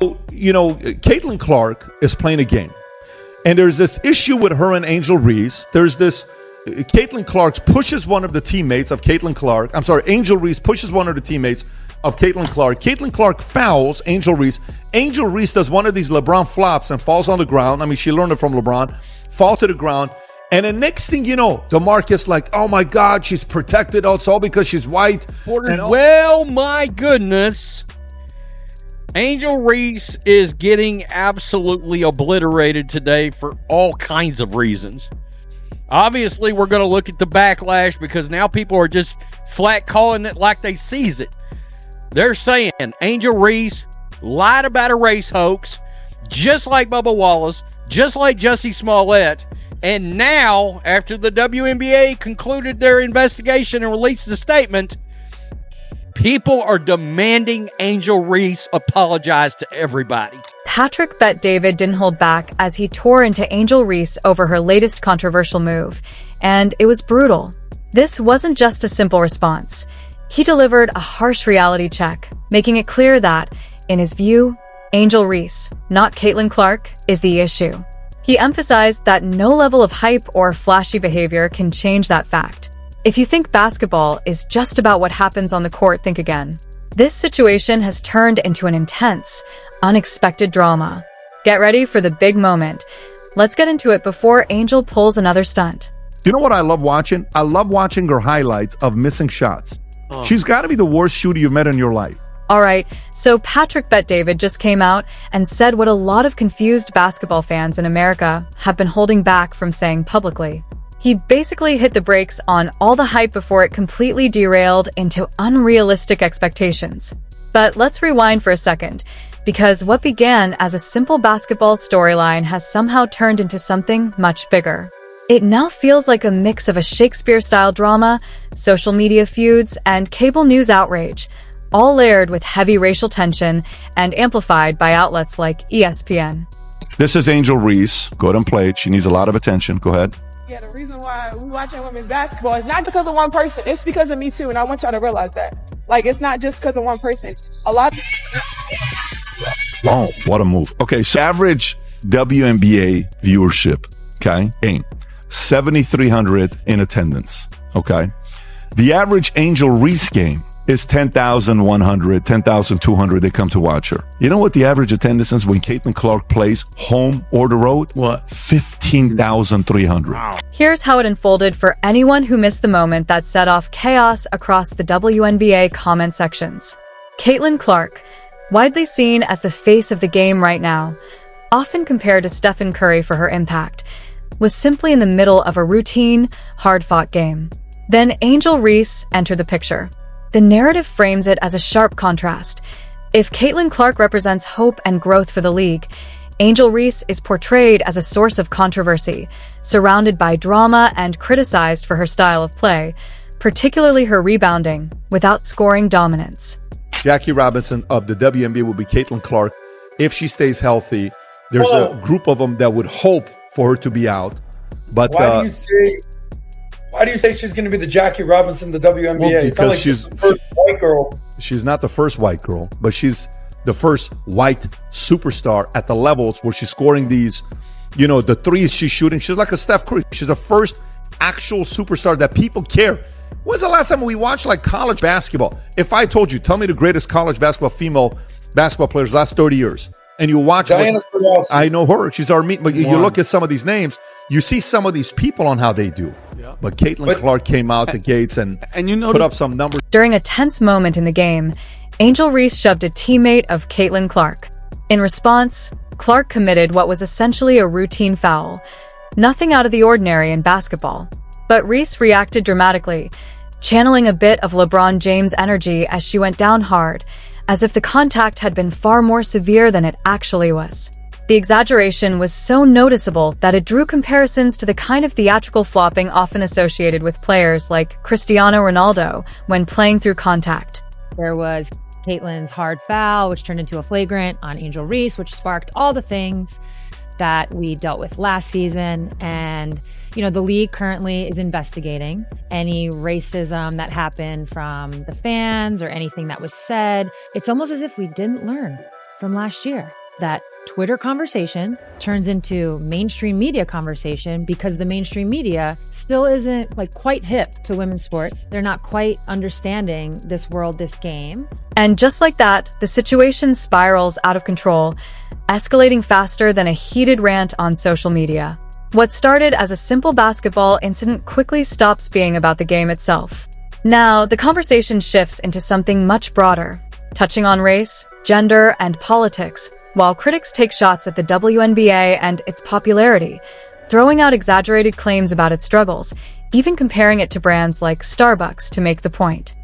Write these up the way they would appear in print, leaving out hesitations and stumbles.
Caitlin Clark is playing a game, and there's this issue with her and Angel Reese. There's this. Caitlin Clark pushes one of the teammates of Caitlin Clark. I'm sorry, Angel Reese pushes one of the teammates of Caitlin Clark. Caitlin Clark fouls Angel Reese. Angel Reese does one of these LeBron flops and falls on the ground. I mean, she learned it from LeBron. Fall to the ground. And the next thing you know, DeMarcus like, oh my God, she's protected. Oh, it's all because she's white. Well, my goodness. Angel Reese is getting absolutely obliterated today for all kinds of reasons. Obviously, we're going to look at the backlash because now people are just flat calling it like they sees it. They're saying Angel Reese lied about a race hoax, just like Bubba Wallace, just like Jussie Smollett. And now, after the WNBA concluded their investigation and released the statement, people are demanding Angel Reese apologize to everybody. Patrick Bet David didn't hold back as he tore into Angel Reese over her latest controversial move, and it was brutal. This wasn't just a simple response. He delivered a harsh reality check, making it clear that, in his view, Angel Reese, not Caitlin Clark, is the issue. He emphasized that no level of hype or flashy behavior can change that fact. If you think basketball is just about what happens on the court, think again. This situation has turned into an intense, unexpected drama. Get ready for the big moment. Let's get into it before Angel pulls another stunt. You know what I love watching? I love watching her highlights of missing shots. She's got to be the worst shooter you've met in your life. All right, so Patrick Bet David just came out and said what a lot of confused basketball fans in America have been holding back from saying publicly. He basically hit the brakes on all the hype before it completely derailed into unrealistic expectations. But let's rewind for a second, because what began as a simple basketball storyline has somehow turned into something much bigger. It now feels like a mix of a Shakespeare-style drama, social media feuds, and cable news outrage, all layered with heavy racial tension and amplified by outlets like ESPN. This is Angel Reese. Go ahead and play it. She needs a lot of attention. Go ahead. Yeah, the reason why we watching women's basketball is not because of one person. It's because of me too, and I want y'all to realize that. Like, it's not just because of one person. A lot of... Oh, what a move. Okay, so average WNBA viewership, okay, 7,300 in attendance, okay? The average Angel Reese game is 10,100, 10,200. They come to watch her. You know what the average attendance is when Caitlin Clark plays home or the road? What? 15,300. Wow. Here's how it unfolded for anyone who missed the moment that set off chaos across the WNBA comment sections. Caitlin Clark, widely seen as the face of the game right now, often compared to Stephen Curry for her impact, was simply in the middle of a routine, hard-fought game. Then Angel Reese entered the picture. The narrative frames it as a sharp contrast. If Caitlin Clark represents hope and growth for the league, Angel Reese is portrayed as a source of controversy, surrounded by drama and criticized for her style of play, particularly her rebounding, without scoring dominance. Jackie Robinson of the WNBA will be Caitlin Clark if she stays healthy. There's a group of them that would hope for her to be out. But why do you say she's going to be the Jackie Robinson of the WNBA? Well, it's not like she's the first white girl. She's not the first white girl, but she's the first white superstar at the levels where she's scoring these, the threes she's shooting. She's like a Steph Curry. She's the first actual superstar that people care. When's the last time we watched like college basketball? If I told you, tell me the greatest college basketball female basketball players last 30 years, and you watch, Diana Taurasi. I know her. She's our meet. But you look at some of these names, you see some of these people on how they do. Yeah. But Caitlin Clark came out the gates and put up some numbers. During a tense moment in the game, Angel Reese shoved a teammate of Caitlin Clark. In response, Clark committed what was essentially a routine foul. Nothing out of the ordinary in basketball. But Reese reacted dramatically, channeling a bit of LeBron James energy as she went down hard, as if the contact had been far more severe than it actually was. The exaggeration was so noticeable that it drew comparisons to the kind of theatrical flopping often associated with players like Cristiano Ronaldo when playing through contact. There was Caitlin's hard foul, which turned into a flagrant on Angel Reese, which sparked all the things that we dealt with last season. And, the league currently is investigating any racism that happened from the fans or anything that was said. It's almost as if we didn't learn from last year. That Twitter conversation turns into mainstream media conversation because the mainstream media still isn't quite hip to women's sports. They're not quite understanding this world, this game. And just like that, the situation spirals out of control, escalating faster than a heated rant on social media. What started as a simple basketball incident quickly stops being about the game itself. Now, the conversation shifts into something much broader, touching on race, gender, and politics, while critics take shots at the WNBA and its popularity, throwing out exaggerated claims about its struggles, even comparing it to brands like Starbucks to make the point.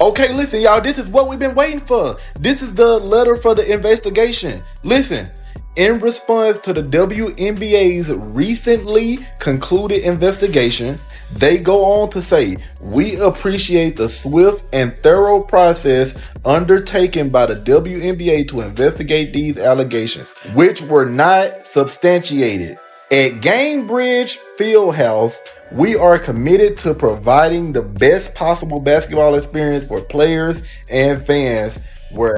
Okay, listen, y'all, this is what we've been waiting for. This is the letter for the investigation. Listen, in response to the WNBA's recently concluded investigation, they go on to say, "We appreciate the swift and thorough process undertaken by the WNBA to investigate these allegations, which were not substantiated. At Gamebridge Fieldhouse, we are committed to providing the best possible basketball experience for players and fans."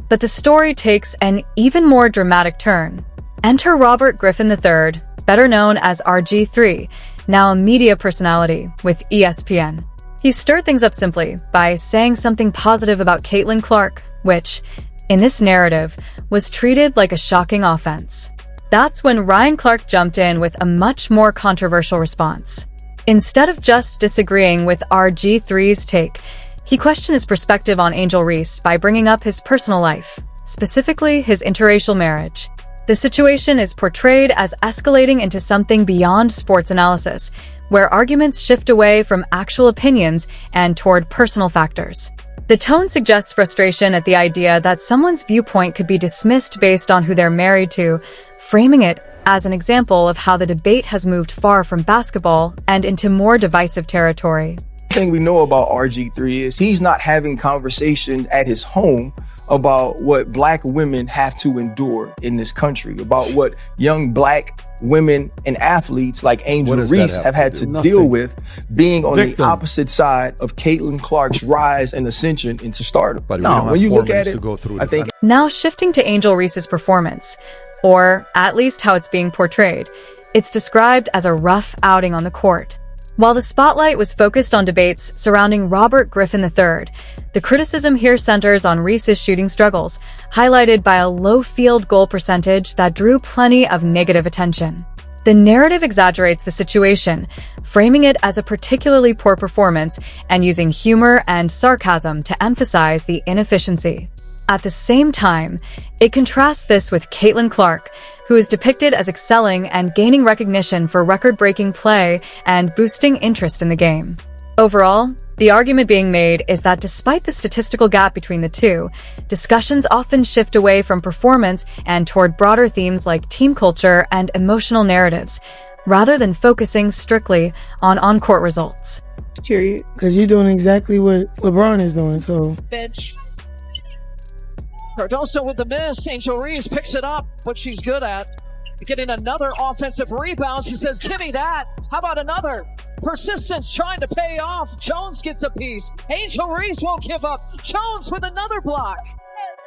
But the story takes an even more dramatic turn. Enter Robert Griffin III, better known as RG3, now a media personality with ESPN. He stirred things up simply by saying something positive about Caitlin Clark, which, in this narrative, was treated like a shocking offense. That's when Ryan Clark jumped in with a much more controversial response. Instead of just disagreeing with RG3's take, he questioned his perspective on Angel Reese by bringing up his personal life, specifically his interracial marriage. The situation is portrayed as escalating into something beyond sports analysis, where arguments shift away from actual opinions and toward personal factors. The tone suggests frustration at the idea that someone's viewpoint could be dismissed based on who they're married to, framing it as an example of how the debate has moved far from basketball and into more divisive territory. The thing we know about RG3 is he's not having conversations at his home about what Black women have to endure in this country, about what young Black women and athletes like Angel Reese have had to deal with being on the opposite side of Caitlin Clark's rise and ascension into stardom. No, when you look at it, I think... Now shifting to Angel Reese's performance, or at least how it's being portrayed, it's described as a rough outing on the court. While the spotlight was focused on debates surrounding Robert Griffin III, the criticism here centers on Reese's shooting struggles, highlighted by a low field goal percentage that drew plenty of negative attention. The narrative exaggerates the situation, framing it as a particularly poor performance and using humor and sarcasm to emphasize the inefficiency. At the same time, it contrasts this with Caitlin Clark, who is depicted as excelling and gaining recognition for record-breaking play and boosting interest in the game. Overall, the argument being made is that despite the statistical gap between the two, discussions often shift away from performance and toward broader themes like team culture and emotional narratives, rather than focusing strictly on on-court results. Period. Because you're doing exactly what LeBron is doing, so... Bench. Cardoso with the miss. Angel Reese picks it up, what she's good at. Getting another offensive rebound. She says, give me that. How about another? Persistence trying to pay off. Jones gets a piece. Angel Reese won't give up. Jones with another block.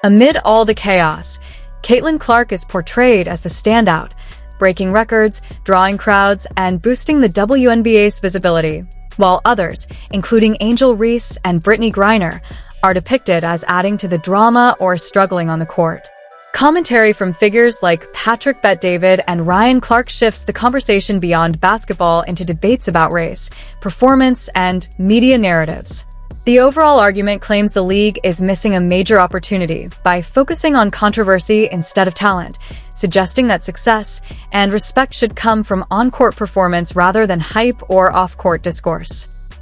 Amid all the chaos, Caitlin Clark is portrayed as the standout, breaking records, drawing crowds, and boosting the WNBA's visibility, while others, including Angel Reese and Brittany Griner, are depicted as adding to the drama or struggling on the court. Commentary from figures like Patrick Bet-David and Ryan Clark shifts the conversation beyond basketball into debates about race, performance, and media narratives. The overall argument claims the league is missing a major opportunity by focusing on controversy instead of talent, suggesting that success and respect should come from on-court performance rather than hype or off-court discourse.